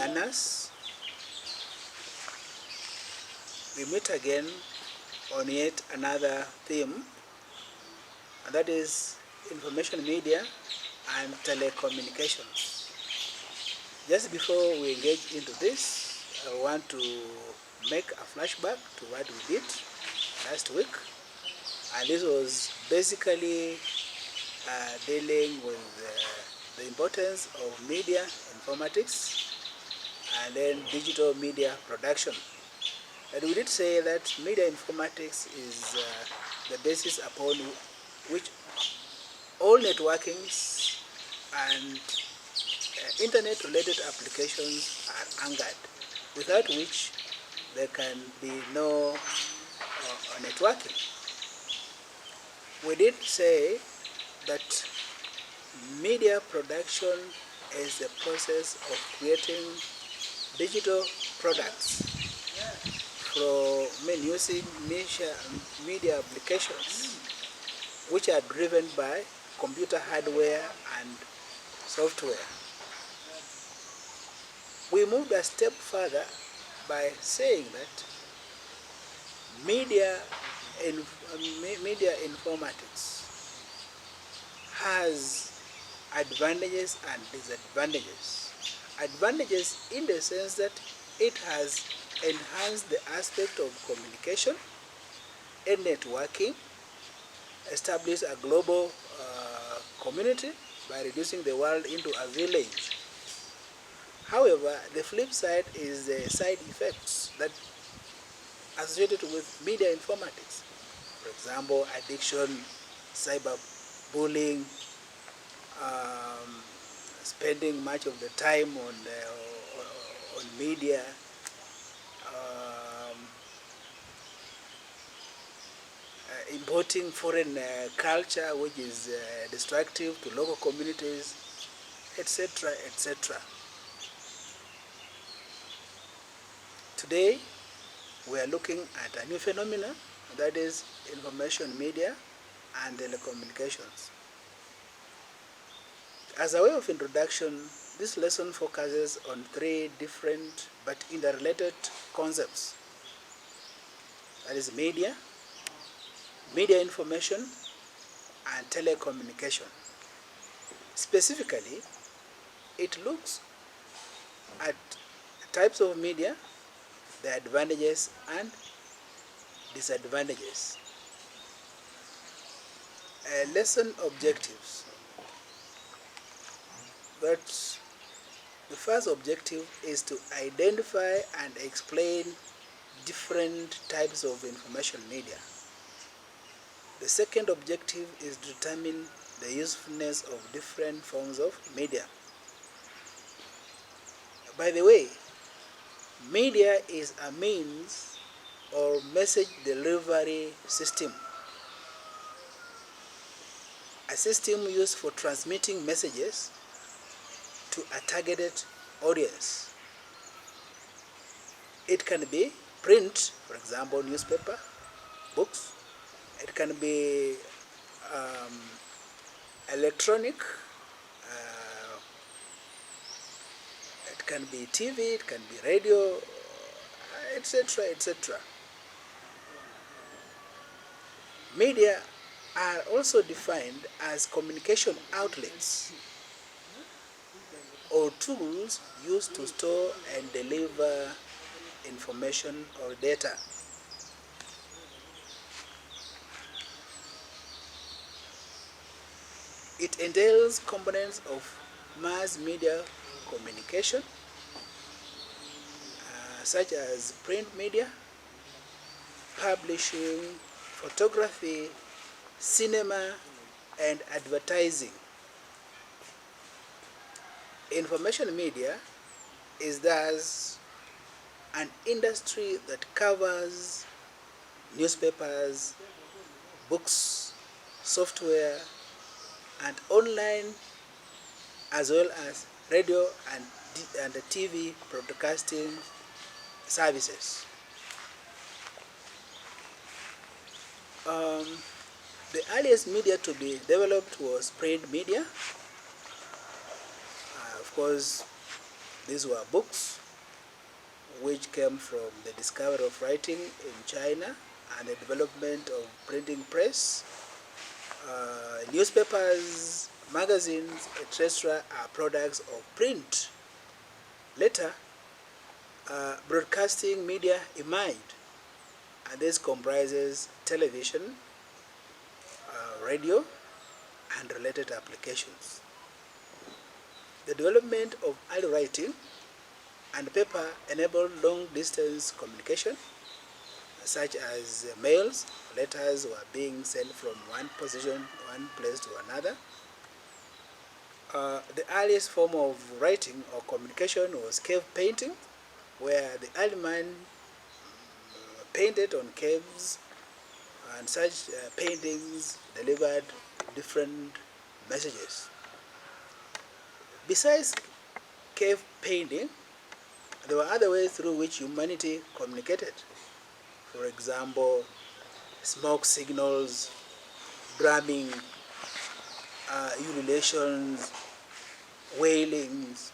learners. We meet again on yet another theme, and that is information media and telecommunications. Just before we engage into this, I want to make a flashback to what we did last week, and this was basically dealing with the importance of media informatics and then digital media production. And we did say that media informatics is the basis upon which all networkings and internet-related applications are anchored, without which there can be no networking. We did say that media production is the process of creating digital products from using media applications which are driven by computer hardware and software. We moved a step further by saying that media informatics has advantages and disadvantages. Advantages in the sense that it has enhanced the aspect of communication and networking, established a global community by reducing the world into a village. However, the flip side is the side effects that associated with media informatics. For example, addiction, cyberbullying, spending much of the time on media, importing foreign culture which is destructive to local communities, etc., etc. Today, we are looking at a new phenomenon, that is information media and telecommunications. As a way of introduction, this lesson focuses on three different but interrelated concepts. That is media, media information, and telecommunication. Specifically, it looks at types of media, the advantages and disadvantages. Lesson objectives. But the first objective is to identify and explain different types of information media. The second objective is to determine the usefulness of different forms of media. By the way, media is a means or message delivery system, a system used for transmitting messages to a targeted audience. It can be print, for example, newspaper, books. It can be electronic, it can be TV, it can be radio, etc., etc. Media are also defined as communication outlets or tools used to store and deliver information or data. It entails components of mass media communication, such as print media, publishing, photography, cinema, and advertising. Information media is thus an industry that covers newspapers, books, software, and online, as well as radio and TV broadcasting services. The earliest media to be developed was print media. Of course, These were books which came from the discovery of writing in China and the development of printing press. Newspapers, magazines, etc. are products of print. Later, broadcasting media emerged, and this comprises television, radio, and related applications. The development of early writing and paper enabled long-distance communication, such as mails. Letters were being sent from one place to another. The earliest form of writing or communication was cave painting, where the early man painted on caves, and such paintings delivered different messages. Besides cave painting, there were other ways through which humanity communicated. For example, smoke signals, drumming, ululations, wailings,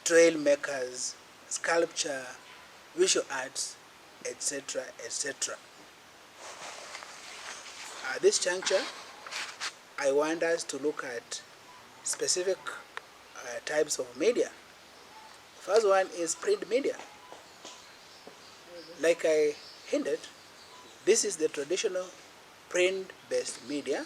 trail makers, sculpture, visual arts, etc., etc. At this juncture, I want us to look at specific types of media. First one is print media. Like I hinted, this is the traditional print-based media,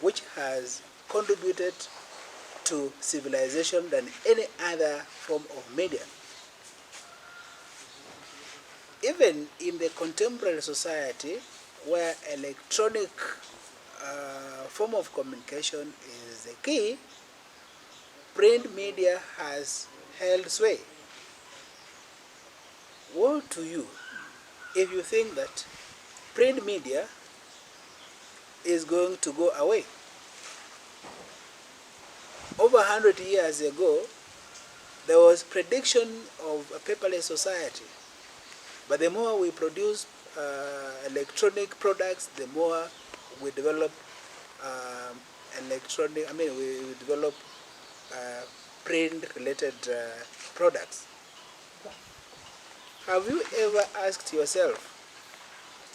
which has contributed to civilization than any other form of media. Even in the contemporary society, where electronic form of communication is the key, print media has held sway. Woe to you if you think that print media is going to go away. Over 100 years ago, there was prediction of a paperless society. But the more we produce electronic products, the more we develop we develop print-related products. Have you ever asked yourself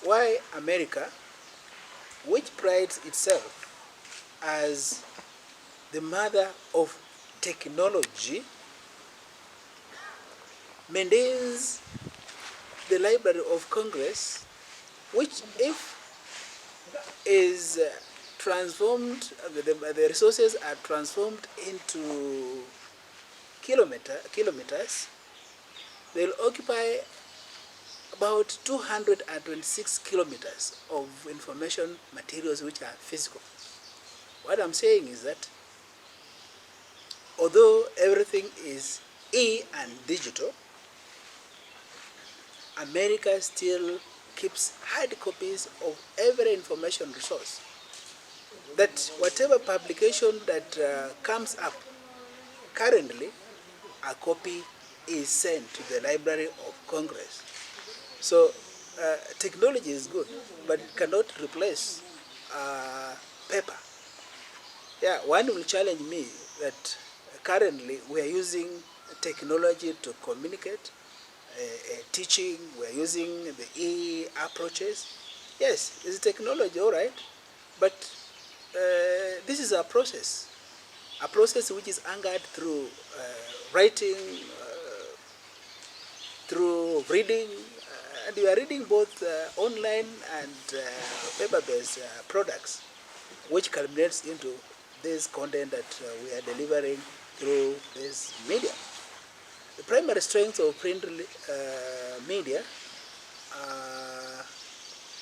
why America, which prides itself as the mother of technology, maintains the Library of Congress, which if is transformed, the resources are transformed into kilometers, they'll occupy about 226 kilometers of information materials which are physical. What I'm saying is that although everything is and digital, America still keeps hard copies of every information resource. That whatever publication that comes up currently, a copy is sent to the Library of Congress. So technology is good, but it cannot replace paper. Yeah, one will challenge me that currently we are using technology to communicate, teaching, we are using the approaches. Yes, it's technology, all right, but this is a process which is anchored through writing, through reading, and you are reading both online and paper-based products, which culminates into this content that we are delivering through this media. The primary strengths of print media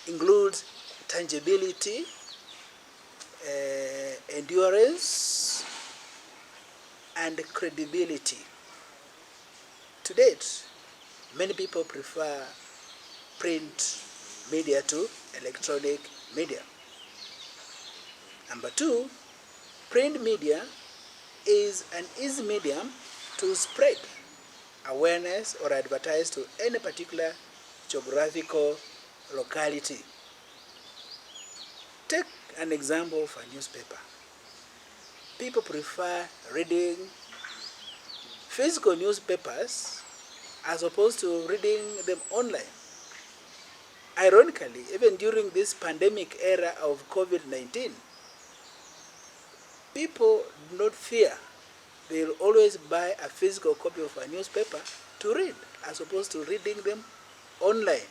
includes tangibility, endurance, and credibility. To date, many people prefer print media to electronic media. Number two, print media is an easy medium to spread awareness or advertise to any particular geographical locality. Take an example of a newspaper. people prefer reading physical newspapers as opposed to reading them online. Ironically, even during this pandemic era of COVID-19, people do not fear. They'll always buy a physical copy of a newspaper to read as opposed to reading them online.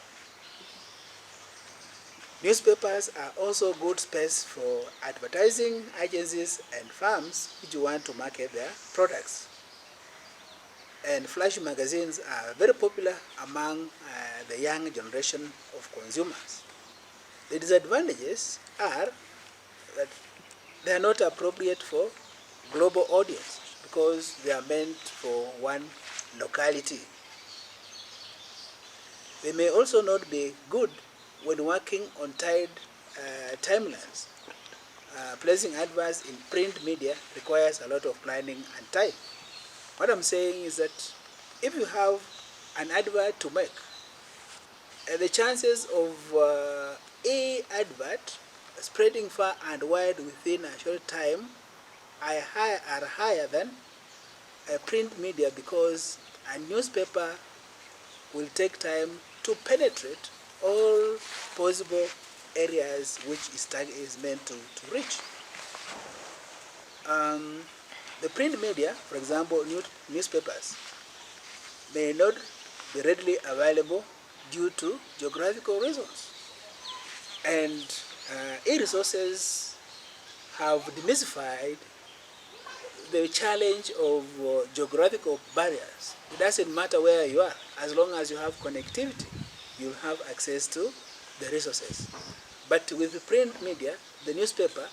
Newspapers are also good space for advertising agencies and firms which want to market their products. And flash magazines are very popular among the young generation of consumers. The disadvantages are that they are not appropriate for global audience because they are meant for one locality. They may also not be good when working on tight timelines. Placing adverts in print media requires a lot of planning and time. What I'm saying is that if you have an advert to make, the chances of a advert spreading far and wide within a short time are higher than a print media, because a newspaper will take time to penetrate all possible areas which is meant to reach. The print media, for example, newspapers, may not be readily available due to geographical reasons. And e-resources have demystified the challenge of geographical barriers. It doesn't matter where you are, as long as you have connectivity, you'll have access to the resources. But with the print media, the newspaper,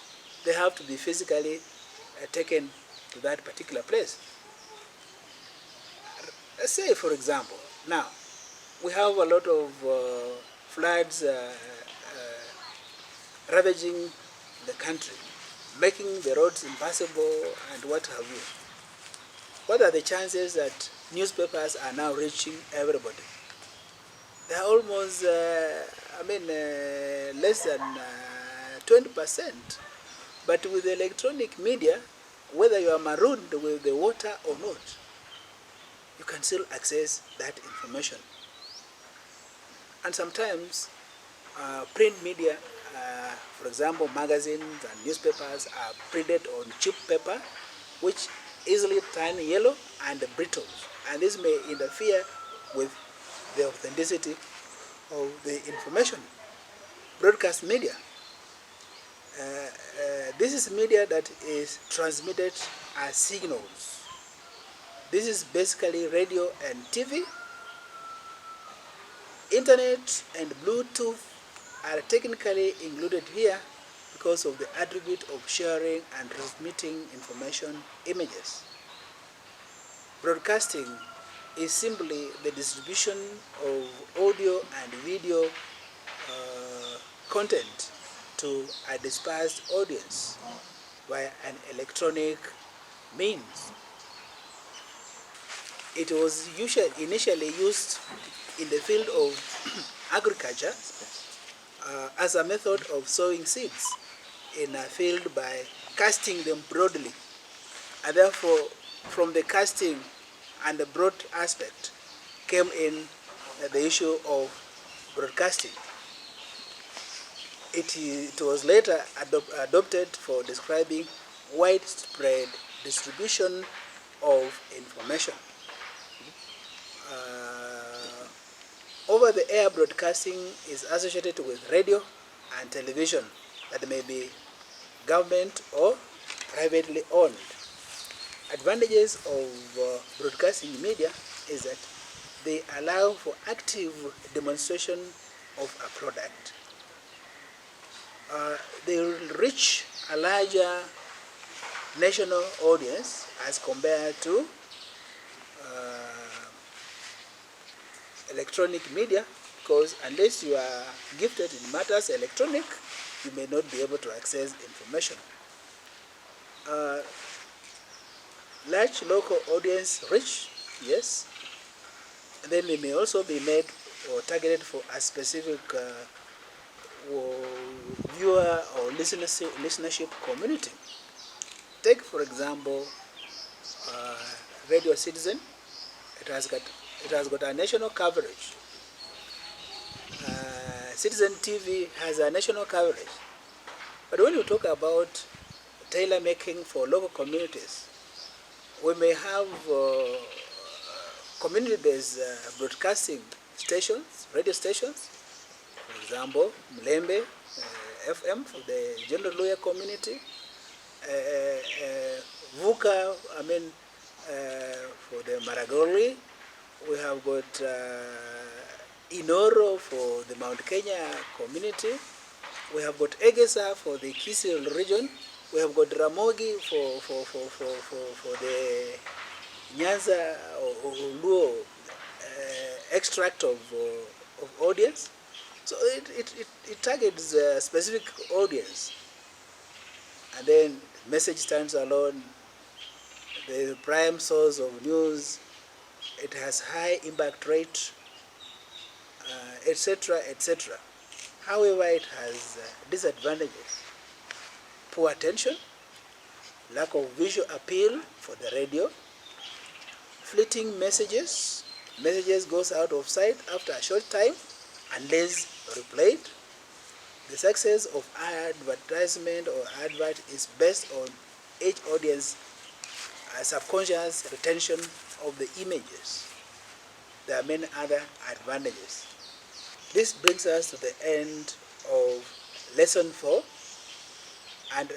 they have to be physically taken to that particular place. Let's say, for example, now we have a lot of floods ravaging the country, making the roads impassable and what have you. What are the chances that newspapers are now reaching everybody? They are almost, less than 20%. But with the electronic media, whether you are marooned with the water or not, you can still access that information. And sometimes print media, for example, magazines and newspapers are printed on cheap paper, which easily turn yellow and brittle. And this may interfere with the authenticity of the information. Broadcast media. This is media that is transmitted as signals. This is basically radio and TV. Internet and Bluetooth are technically included here because of the attribute of sharing and transmitting information images. Broadcasting is simply the distribution of audio and video content to a dispersed audience via an electronic means. It was initially used in the field of agriculture as a method of sowing seeds in a field by casting them broadly. And therefore, from the casting and the broad aspect came in the issue of broadcasting. It was later adopted for describing widespread distribution of information. Over-the-air broadcasting is associated with radio and television that may be government or privately owned. Advantages of broadcasting media is that they allow for active demonstration of a product. They will reach a larger national audience as compared to electronic media, because unless you are gifted in matters electronic, you may not be able to access information. Large local audience reach, yes. And then they may also be made or targeted for a specific viewer or listenership community. Take for example, Radio Citizen. It has got a national coverage. Citizen TV has a national coverage. But when you talk about tailor making for local communities, we may have community-based broadcasting stations, radio stations. For example, Mlembe FM for the general lawyer community, Vuka, for the Maragoli. We have got Inoro for the Mount Kenya community. We have got Egesa for the Kisii region. We have got Ramogi for the Nyanza or Luo extract of audience. So it targets a specific audience. And then message stands alone, the prime source of news, it has high impact rate, etc., etc. However, it has disadvantages: poor attention, lack of visual appeal for the radio, fleeting messages goes out of sight after a short time unless replayed. The success of advertisement or advert is based on each audience subconscious retention of the images. There are many other advantages. This brings us to the end of lesson 4, and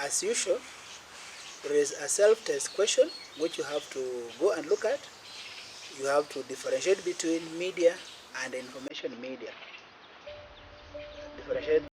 as usual, there is a self-test question which you have to go and look at. You have to differentiate between media and information media. Differentiate